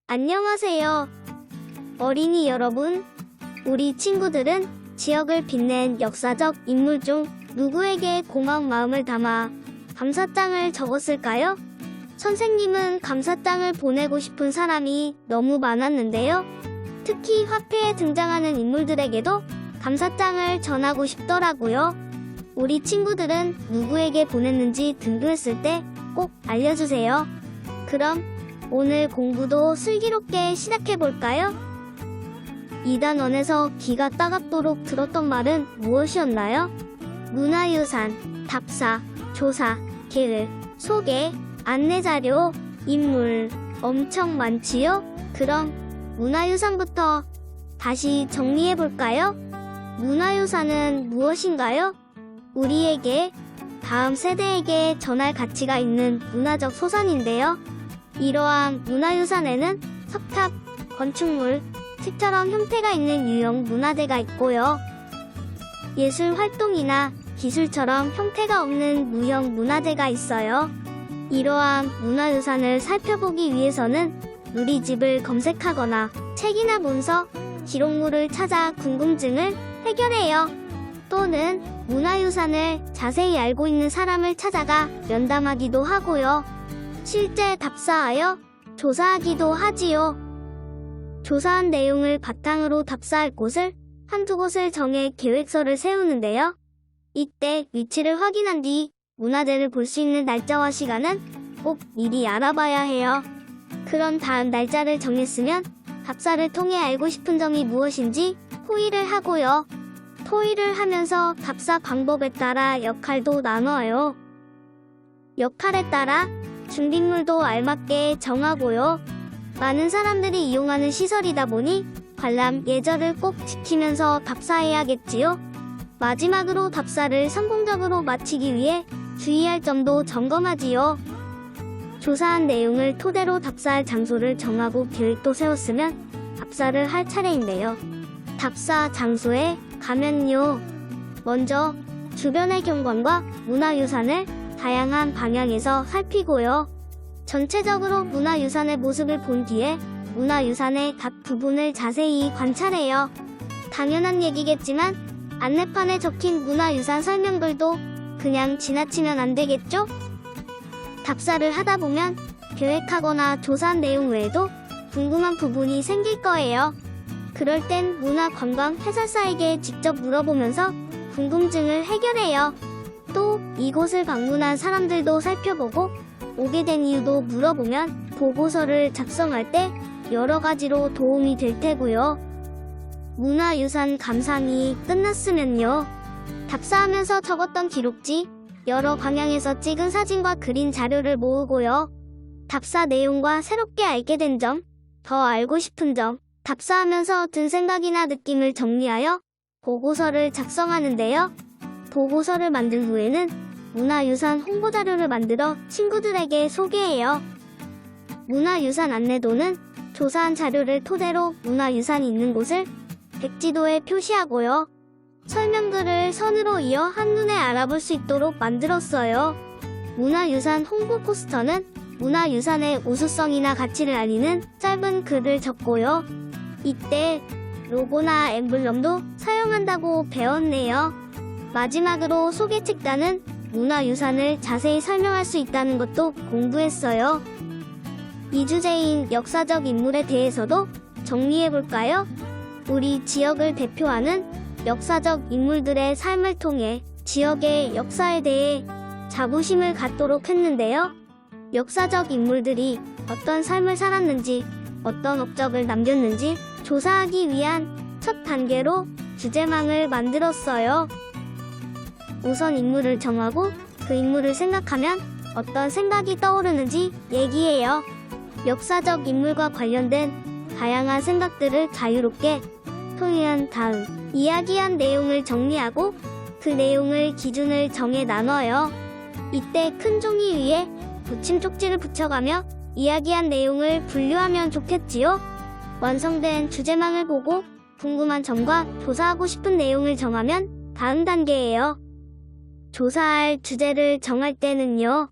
안녕하세요. 어린이 여러분, 우리 친구들은 지역을 빛낸 역사적 인물 중 누구에게 고마운 마음을 담아 감사장을 적었을까요? 선생님은 감사장을 보내고 싶은 사람이 너무 많았는데요. 특히 화폐에 등장하는 인물들에게도 감사장을 전하고 싶더라고요. 우리 친구들은 누구에게 보냈는지 등교했을 때 꼭 알려주세요. 그럼 오늘 공부도 슬기롭게 시작해볼까요? 2단원에서 귀가 따갑도록 들었던 말은 무엇이었나요? 문화유산, 답사, 조사, 계획, 소개, 안내자료, 인물 엄청 많지요? 그럼 문화유산부터 다시 정리해볼까요? 문화유산은 무엇인가요? 우리에게, 다음 세대에게 전할 가치가 있는 문화적 소산인데요. 이러한 문화유산에는 석탑, 건축물, 책처럼 형태가 있는 유형 문화재가 있고요. 예술 활동이나 기술처럼 형태가 없는 무형 문화재가 있어요. 이러한 문화유산을 살펴보기 위해서는 누리집을 검색하거나 책이나 문서, 기록물을 찾아 궁금증을 해결해요. 또는 문화유산을 자세히 알고 있는 사람을 찾아가 면담하기도 하고요. 실제 답사하여 조사하기도 하지요. 조사한 내용을 바탕으로 답사할 곳을 한두 곳을 정해 계획서를 세우는데요. 이때 위치를 확인한 뒤 문화재를 볼 수 있는 날짜와 시간은 꼭 미리 알아봐야 해요. 그런 다음 날짜를 정했으면 답사를 통해 알고 싶은 점이 무엇인지 토의를 하고요. 토의를 하면서 답사 방법에 따라 역할도 나눠요. 역할에 따라 준비물도 알맞게 정하고요. 많은 사람들이 이용하는 시설이다 보니 관람 예절을 꼭 지키면서 답사해야겠지요. 마지막으로 답사를 성공적으로 마치기 위해 주의할 점도 점검하지요. 조사한 내용을 토대로 답사할 장소를 정하고 계획도 세웠으면 답사를 할 차례인데요. 답사 장소에 가면요. 먼저 주변의 경관과 문화유산을 다양한 방향에서 살피고요. 전체적으로 문화유산의 모습을 본 뒤에 문화유산의 각 부분을 자세히 관찰해요. 당연한 얘기겠지만 안내판에 적힌 문화유산 설명글도 그냥 지나치면 안 되겠죠? 답사를 하다 보면 계획하거나 조사한 내용 외에도 궁금한 부분이 생길 거예요. 그럴 땐 문화관광 해설사에게 직접 물어보면서 궁금증을 해결해요. 또 이곳을 방문한 사람들도 살펴보고 오게 된 이유도 물어보면 보고서를 작성할 때 여러 가지로 도움이 될 테고요. 문화유산 감상이 끝났으면요. 답사하면서 적었던 기록지, 여러 방향에서 찍은 사진과 그린 자료를 모으고요. 답사 내용과 새롭게 알게 된 점, 더 알고 싶은 점, 답사하면서 든 생각이나 느낌을 정리하여 보고서를 작성하는데요. 보고서를 만든 후에는 문화유산 홍보자료를 만들어 친구들에게 소개해요. 문화유산 안내도는 조사한 자료를 토대로 문화유산이 있는 곳을 백지도에 표시하고요. 설명글을 선으로 이어 한눈에 알아볼 수 있도록 만들었어요. 문화유산 홍보 포스터는 문화유산의 우수성이나 가치를 알리는 짧은 글을 적고요. 이때 로고나 엠블럼도 사용한다고 배웠네요. 마지막으로 소개 책자는 문화유산을 자세히 설명할 수 있다는 것도 공부했어요. 이 주제인 역사적 인물에 대해서도 정리해볼까요? 우리 지역을 대표하는 역사적 인물들의 삶을 통해 지역의 역사에 대해 자부심을 갖도록 했는데요. 역사적 인물들이 어떤 삶을 살았는지, 어떤 업적을 남겼는지 조사하기 위한 첫 단계로 주제망을 만들었어요. 우선 인물을 정하고 그 인물을 생각하면 어떤 생각이 떠오르는지 얘기해요. 역사적 인물과 관련된 다양한 생각들을 자유롭게 토의한 다음 이야기한 내용을 정리하고 그 내용을 기준을 정해 나눠요. 이때 큰 종이 위에 붙임 쪽지를 붙여가며 이야기한 내용을 분류하면 좋겠지요. 완성된 주제망을 보고 궁금한 점과 조사하고 싶은 내용을 정하면 다음 단계예요. 조사할 주제를 정할 때는요.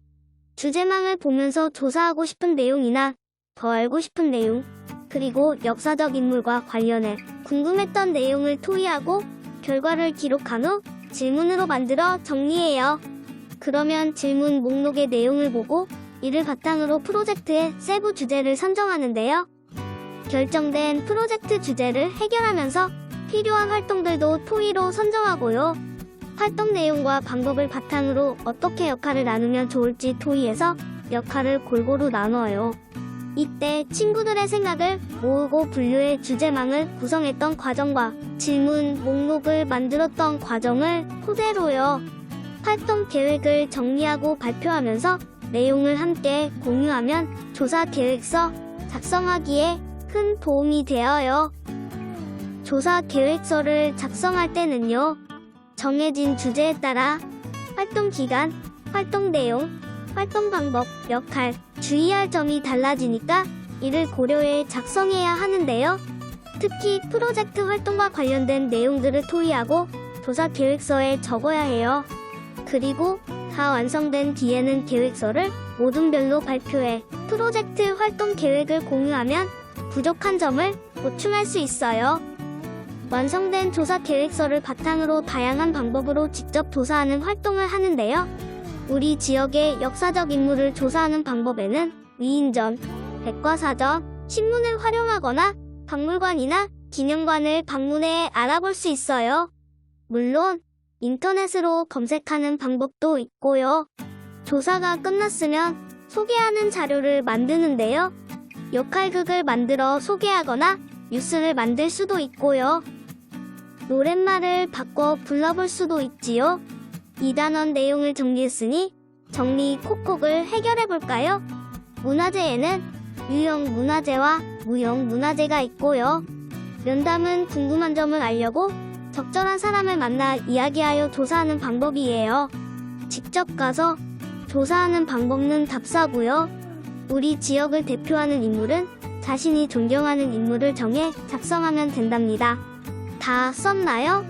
주제망을 보면서 조사하고 싶은 내용이나 더 알고 싶은 내용, 그리고 역사적 인물과 관련해 궁금했던 내용을 토의하고 결과를 기록한 후 질문으로 만들어 정리해요. 그러면 질문 목록의 내용을 보고 이를 바탕으로 프로젝트의 세부 주제를 선정하는데요. 결정된 프로젝트 주제를 해결하면서 필요한 활동들도 토의로 선정하고요. 활동 내용과 방법을 바탕으로 어떻게 역할을 나누면 좋을지 토의해서 역할을 골고루 나눠요. 이때 친구들의 생각을 모으고 분류해 주제망을 구성했던 과정과 질문 목록을 만들었던 과정을 토대로요. 활동 계획을 정리하고 발표하면서 내용을 함께 공유하면 조사 계획서 작성하기에 큰 도움이 되어요. 조사 계획서를 작성할 때는요. 정해진 주제에 따라 활동 기간, 활동 내용, 활동 방법, 역할, 주의할 점이 달라지니까 이를 고려해 작성해야 하는데요. 특히 프로젝트 활동과 관련된 내용들을 토의하고 조사 계획서에 적어야 해요. 그리고 다 완성된 뒤에는 계획서를 모둠별로 발표해 프로젝트 활동 계획을 공유하면 부족한 점을 보충할 수 있어요. 완성된 조사 계획서를 바탕으로 다양한 방법으로 직접 조사하는 활동을 하는데요. 우리 지역의 역사적 인물을 조사하는 방법에는 위인전, 백과사전, 신문을 활용하거나 박물관이나 기념관을 방문해 알아볼 수 있어요. 물론 인터넷으로 검색하는 방법도 있고요. 조사가 끝났으면 소개하는 자료를 만드는데요. 역할극을 만들어 소개하거나 뉴스를 만들 수도 있고요. 노랫말을 바꿔 불러볼 수도 있지요. 2단원 내용을 정리했으니 정리 콕콕을 해결해볼까요? 문화재에는 유형 문화재와 무형 문화재가 있고요. 면담은 궁금한 점을 알려고 적절한 사람을 만나 이야기하여 조사하는 방법이에요. 직접 가서 조사하는 방법은 답사고요. 우리 지역을 대표하는 인물은 자신이 존경하는 인물을 정해 작성하면 된답니다. 다 썼나요?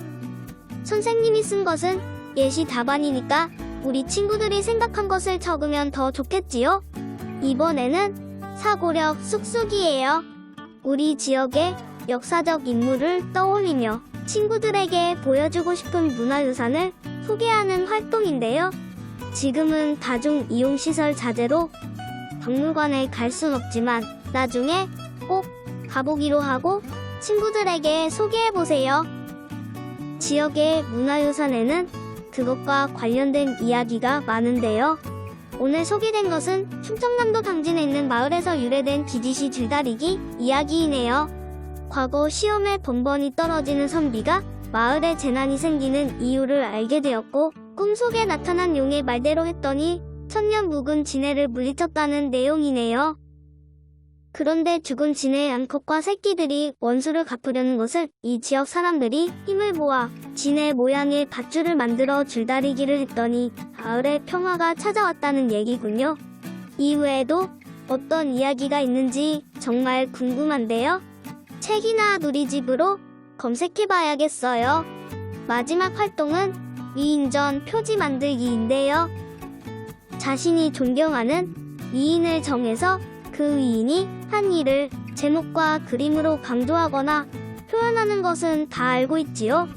선생님이 쓴 것은 예시 답안이니까 우리 친구들이 생각한 것을 적으면 더 좋겠지요? 이번에는 사고력 쑥쑥이에요. 우리 지역의 역사적 인물을 떠올리며 친구들에게 보여주고 싶은 문화유산을 소개하는 활동인데요. 지금은 다중이용시설 자재로 박물관에 갈 순 없지만 나중에 꼭 가보기로 하고 친구들에게 소개해보세요. 지역의 문화유산에는 그것과 관련된 이야기가 많은데요. 오늘 소개된 것은 충청남도 당진에 있는 마을에서 유래된 기지시 줄다리기 이야기이네요. 과거 시험에 번번이 떨어지는 선비가 마을에 재난이 생기는 이유를 알게 되었고 꿈속에 나타난 용의 말대로 했더니 천년 묵은 지네를 물리쳤다는 내용이네요. 그런데 죽은 지네의 암컷과 새끼들이 원수를 갚으려는 것을 이 지역 사람들이 힘을 모아 지네 모양의 밧줄을 만들어 줄다리기를 했더니 마을에 평화가 찾아왔다는 얘기군요. 이외에도 어떤 이야기가 있는지 정말 궁금한데요. 책이나 누리집으로 검색해봐야겠어요. 마지막 활동은 위인전 표지 만들기인데요. 자신이 존경하는 위인을 정해서 그 위인이 한 일을 제목과 그림으로 강조하거나 표현하는 것은 다 알고 있지요.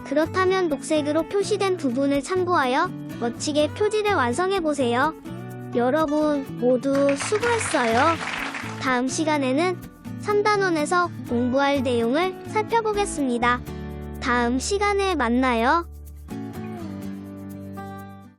그렇다면 녹색으로 표시된 부분을 참고하여 멋지게 표지를 완성해보세요. 여러분 모두 수고했어요. 다음 시간에는 3단원에서 공부할 내용을 살펴보겠습니다. 다음 시간에 만나요.